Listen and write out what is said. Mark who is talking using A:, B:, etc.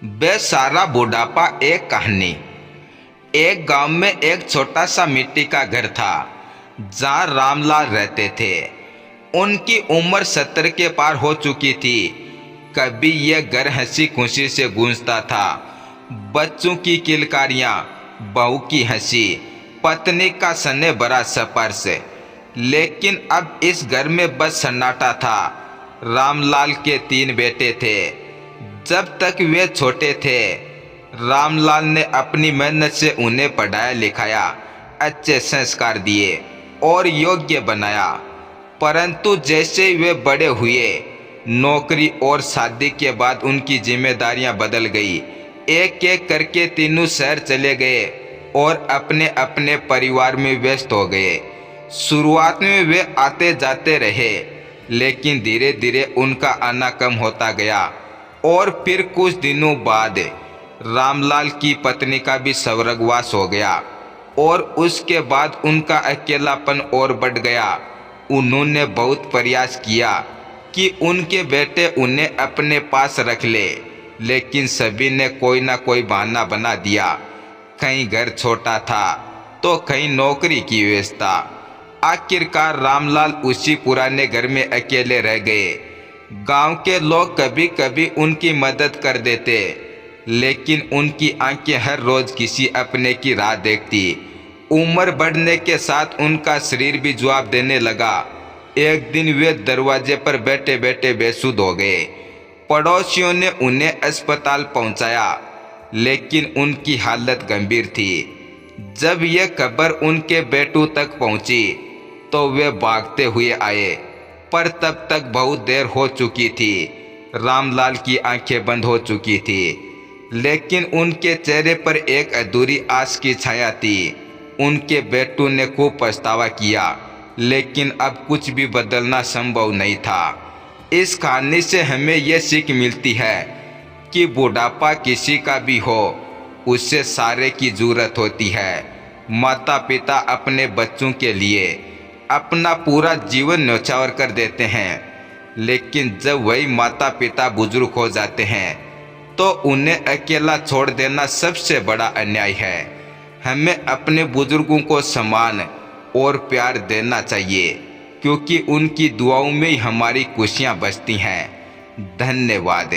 A: बेसारा बुढ़ापा। एक कहानी। एक गांव में एक छोटा सा मिट्टी का घर था जहां रामलाल रहते थे। उनकी उम्र 70 के पार हो चुकी थी। कभी यह घर हंसी खुशी से गूंजता था। बच्चों की किलकारियां, बहू की हंसी, पत्नी का सने भरा स्पर्श। लेकिन अब इस घर में बस सन्नाटा था। रामलाल के 3 बेटे थे। जब तक वे छोटे थे, रामलाल ने अपनी मेहनत से उन्हें पढ़ाया लिखाया, अच्छे संस्कार दिए और योग्य बनाया। परंतु जैसे ही वे बड़े हुए, नौकरी और शादी के बाद उनकी जिम्मेदारियां बदल गई। एक एक करके तीनों शहर चले गए और अपने अपने परिवार में व्यस्त हो गए। शुरुआत में वे आते जाते रहे, लेकिन धीरे धीरे उनका आना कम होता गया। और फिर कुछ दिनों बाद रामलाल की पत्नी का भी स्वर्गवास हो गया और उसके बाद उनका अकेलापन और बढ़ गया। उन्होंने बहुत प्रयास किया कि उनके बेटे उन्हें अपने पास रख ले, लेकिन सभी ने कोई ना कोई बहाना बना दिया। कहीं घर छोटा था तो कहीं नौकरी की व्यवस्था। आखिरकार रामलाल उसी पुराने घर में अकेले रह गए। गांव के लोग कभी कभी उनकी मदद कर देते, लेकिन उनकी आंखें हर रोज किसी अपने की राह देखती। उम्र बढ़ने के साथ उनका शरीर भी जवाब देने लगा। एक दिन वे दरवाजे पर बैठे बैठे बेसुध हो गए। पड़ोसियों ने उन्हें अस्पताल पहुंचाया, लेकिन उनकी हालत गंभीर थी। जब यह खबर उनके बेटों तक पहुंची तो वे भागते हुए आए, पर तब तक बहुत देर हो चुकी थी। रामलाल की आंखें बंद हो चुकी थी, लेकिन उनके चेहरे पर एक अधूरी आस की छाया थी। उनके बेटों ने खूब पछतावा किया, लेकिन अब कुछ भी बदलना संभव नहीं था। इस कहानी से हमें यह सीख मिलती है कि बुढ़ापा किसी का भी हो, उससे सहारे की जरूरत होती है। माता पिता अपने बच्चों के लिए अपना पूरा जीवन न्यौछावर कर देते हैं, लेकिन जब वही माता पिता बुजुर्ग हो जाते हैं तो उन्हें अकेला छोड़ देना सबसे बड़ा अन्याय है। हमें अपने बुजुर्गों को सम्मान और प्यार देना चाहिए, क्योंकि उनकी दुआओं में ही हमारी खुशियां बसती हैं। धन्यवाद।